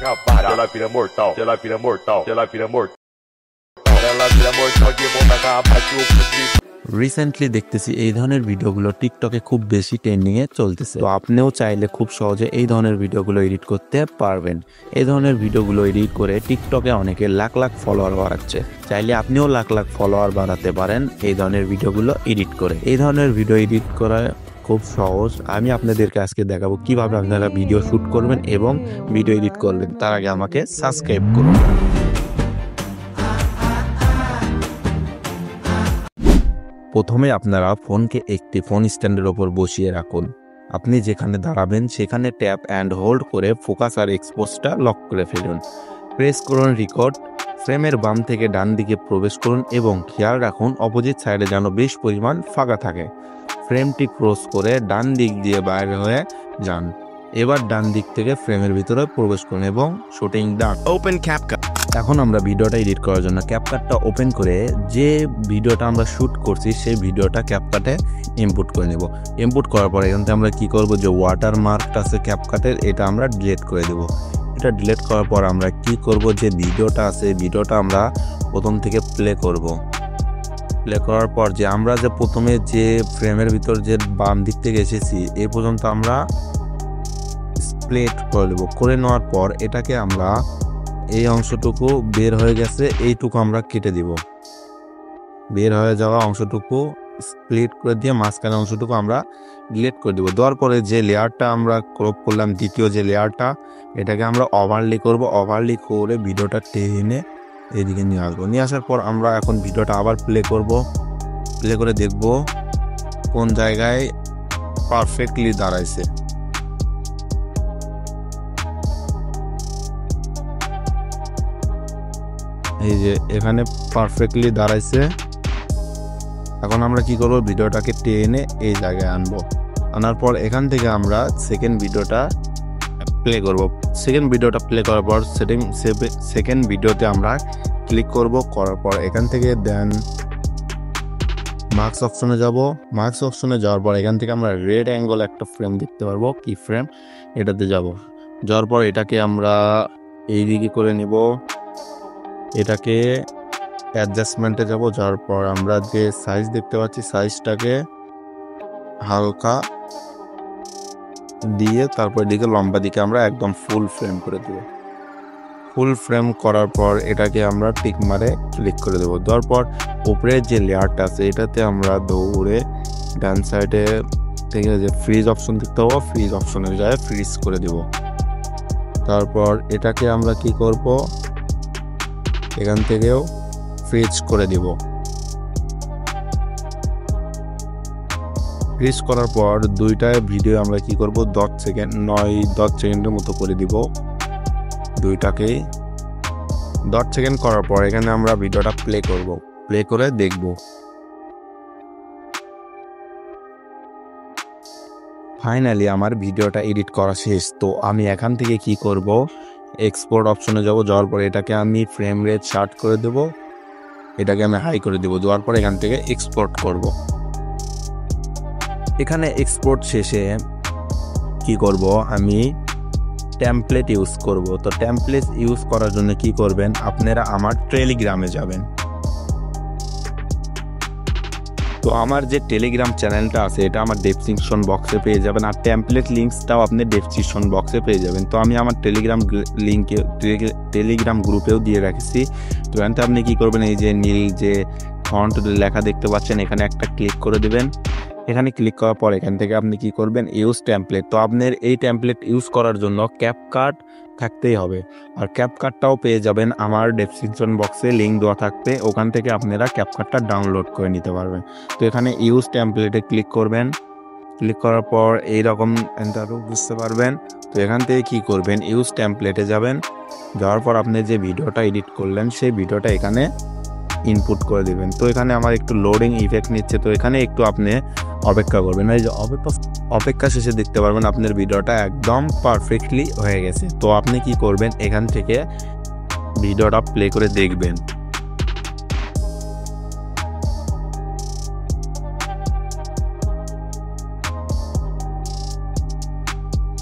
Rapaz, ela vira mortal, ela vira mortal, ela vira mortal, ela vira mortal de bomba rapaz o fudido. Recently দেখতেছি এই ধরনের ভিডিওগুলো টিকটকে খুব বেশি ট্রেন্ডিংয়ে চলতেছে। তো আপনিও চাইলে খুব সহজে এই ধরনের ভিডিওগুলো এডিট করতে পারবেন। এই ধরনের ভিডিওগুলো এডিট করে টিকটকে অনেকে লাখ লাখ ফলোয়ার বাড়াচ্ছে। চাইলে আপনিও লাখ লাখ ফলোয়ার বাড়াতে পারেন এই ধরনের ভিডিওগুলো এডিট করে। এই ধরনের ভিডিও এডিট করা খুব সহজ। আমি আপনাদেরকে আজকে দেখাবো কিভাবে আপনারা ভিডিও শ্যুট করবেন এবং ভিডিও এডিট করবেন। তার আগে আমাকে সাবস্ক্রাইব করুন। প্রথমে আপনারা ফোনকে একটি ফোন স্ট্যান্ডের ওপর বসিয়ে রাখুন। আপনি যেখানে দাঁড়াবেন সেখানে ট্যাপ অ্যান্ড হোল্ড করে ফোকাস আর এক্সপোজটা লক করে ফেলুন। প্রেস করুন রেকর্ড। ফ্রেমের বাম থেকে ডান দিকে প্রবেশ করুন এবং খেয়াল রাখুন অপোজিট সাইডে যেন বেশ পরিমাণ ফাঁকা থাকে। ফ্রেমটি ক্রস করে ডান দিক দিয়ে বাইরে হয়ে যান। এবার ডান দিক থেকে ফ্রেমের ভিতরে প্রবেশ করুন এবং শুটিং ডান। Open CapCut. এখন আমরা ভিডিওটা এডিট করার জন্য ক্যাপকাটটা ওপেন করে যে ভিডিওটা আমরা শ্যুট করছি সেই ভিডিওটা ক্যাপকাটে ইনপুট করে নেব। ইনপুট করার পর এখান থেকে আমরা কি করব, যে ওয়াটারমার্কটা আছে ক্যাপকাটের, এটা আমরা ডিলিট করে দেব। এটা ডিলিট করার পর আমরা কি করব, যে ভিডিওটা আছে ভিডিওটা আমরা প্রথম থেকে প্লে করব। প্লে করার পর যে আমরা যে প্রথমে যে ফ্রেমের ভিতর যে বাম দিক থেকে এসেছি এই পর্যন্ত আমরা স্প্লিট করে দেব। করে নেওয়ার পর এটাকে আমরা এই অংশটুকু বের হয়ে গেছে এইটুকু আমরা কেটে দিব। বের হয়ে যাওয়া অংশটুকু স্প্লিট করে দিয়ে মাঝখানে অংশটুকু আমরা ডিলিট করে দেবো। দেওয়ার পরে যে লেয়ারটা আমরা ক্রপ করলাম দ্বিতীয় যে লেয়ারটা, এটাকে আমরা ওভারলি করব। ওভারলি করে ভিডিওটা টেনে এইদিকে নিয়ে আসবো। নিয়ে আসার পর আমরা এখন ভিডিওটা আবার প্লে করব। প্লে করে দেখব কোন জায়গায় পারফেক্টলি দাঁড়াইছে। এই যে এখানে পারফেক্টলি দাঁড়াইছে। এখন আমরা কি করব, ভিডিওটাকে টেনে এই জায়গায় আনবো। আনার পর এখান থেকে আমরা সেকেন্ড ভিডিওটা প্লে করব। সেকেন্ড ভিডিওটা প্লে করার পর সেকেন্ড ভিডিওতে আমরা ক্লিক করব। করার পর এখান থেকে দেন মার্কস অপশনে যাব। মার্কস অপশনে যাওয়ার পর এখান থেকে আমরা রেড অ্যাঙ্গেল একটা ফ্রেম দেখতে পারবো, কি ফ্রেম, এটাতে যাব। যাওয়ার পর এটাকে আমরা এই দিকে করে নিব। এটাকে অ্যাডজাস্টমেন্টে যাব। যাওয়ার পর আমরা যে সাইজ দেখতে পাচ্ছি সাইজটাকে হালকা দিয়ে তারপর এদিকে লম্বা দিকে আমরা একদম ফুল ফ্রেম করে দেব। ফুল ফ্রেম করার পর এটাকে আমরা টিক মারে ক্লিক করে দেবো। দেওয়ার পর উপরের যে লেয়ারটা আছে এটাতে আমরা দৌড়ে ডান সাইডে থেকে যে ফ্রিজ অপশন দেখতে পাবো, ফ্রিজ অপশনে যায় ফ্রিজ করে দেব। তারপর এটাকে আমরা কি করব, এখান থেকেও ফ্রিজ করে দিব। ফ্রিজ করার পর দুইটা ভিডিও আমরা কি করব, 10 সেকেন্ডের মতো করে দিব। দুইটাকেই 10 সেকেন্ড করার পর এখানে আমরা ভিডিওটা প্লে করব। প্লে করে দেখব। ফাইনালি আমার ভিডিওটা এডিট করা শেষ। তো আমি এখান থেকে কি করব, এক্সপোর্ট অপশনে যাব। যাওয়ার পর এটাকে আমি ফ্রেম রেট 60 করে দেব। এটাকে আমি হাই করে দেব। দেওয়ার পর এখান থেকে এক্সপোর্ট করব। এখানে এক্সপোর্ট শেষে কি করব, আমি টেমপ্লেট ইউজ করব। তো টেমপ্লেট ইউজ করার জন্য কি করবেন, আপনারা আমার টেলিগ্রামে যাবেন। তো আমার যে টেলিগ্রাম চ্যানেলটা আছে এটা আমার ডেসক্রিপশন বক্সে পেয়ে যাবেন, আর টেমপ্লেট লিঙ্কসটাও আপনি ডেসক্রিপশন বক্সে পেয়ে যাবেন। তো আমি আমার টেলিগ্রাম গ্রুপেও দিয়ে রাখছি। তো এখানে আপনি কি করবেন, এই যে নীল যে ফন্ট লেখা দেখতে পাচ্ছেন এখানে একটা ক্লিক করে দিবেন। এখানে ক্লিক করার পর এখান থেকে আপনি কি করবেন, ইউজ টেমপ্লেট। তো আপনার এই টেমপ্লেট ইউজ করার জন্য ক্যাপকাট থাকতেই হবে, আর ক্যাপকাটটাও পেয়ে যাবেন আমার ডেসক্রিপশন বক্সে লিঙ্ক দেওয়া থাকবে। ওখান থেকে আপনারা ক্যাপকাটটা ডাউনলোড করে নিতে পারবেন। তো এখানে ইউজ টেমপ্লেটে ক্লিক করবেন। ক্লিক করার পর এইরকম ইন্টারভিউ বুঝতে পারবেন। তো এখান থেকে কি করবেন, ইউজ টেমপ্লেটে যাবেন। যাওয়ার পর আপনি যে ভিডিওটা এডিট করলেন সেই ভিডিওটা এখানে ইনপুট করে দিবেন। তো এখানে আমার একটু লোডিং ইফেক্ট নিচ্ছে, তো এখানে একটু আপনি অপেক্ষা করবেন। এই যে অপেক্ষা শেষে দেখতে পারবেন আপনার ভিডিওটা একদম পারফেক্টলি হয়ে গেছে। তো আপনি কি করবেন, এখান থেকে ভিডিওটা প্লে করে দেখবেন।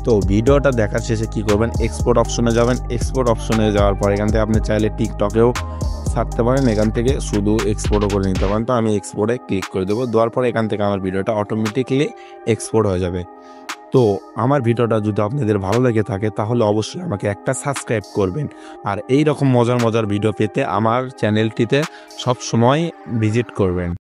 তো ভিডিওটা দেখার শেষে কী করবেন, এক্সপোর্ট অপশনে যাবেন। এক্সপোর্ট অপশনে যাওয়ার পর এখান থেকে আপনি চাইলে টিকটকেও ছাড়তে পারেন, এখান থেকে শুধু এক্সপোর্টও করে নিতে পারেন। তো আমি এক্সপোর্টে ক্লিক করে দেবো, দেওয়ার পর এখান থেকে আমার ভিডিওটা অটোমেটিকলি এক্সপোর্ট হয়ে যাবে। তো আমার ভিডিওটা যদি আপনাদের ভালো লেগে থাকে তাহলে অবশ্যই আমাকে একটা সাবস্ক্রাইব করবেন, আর এই রকম মজার মজার ভিডিও পেতে আমার চ্যানেলটিতে সব সময় ভিজিট করবেন।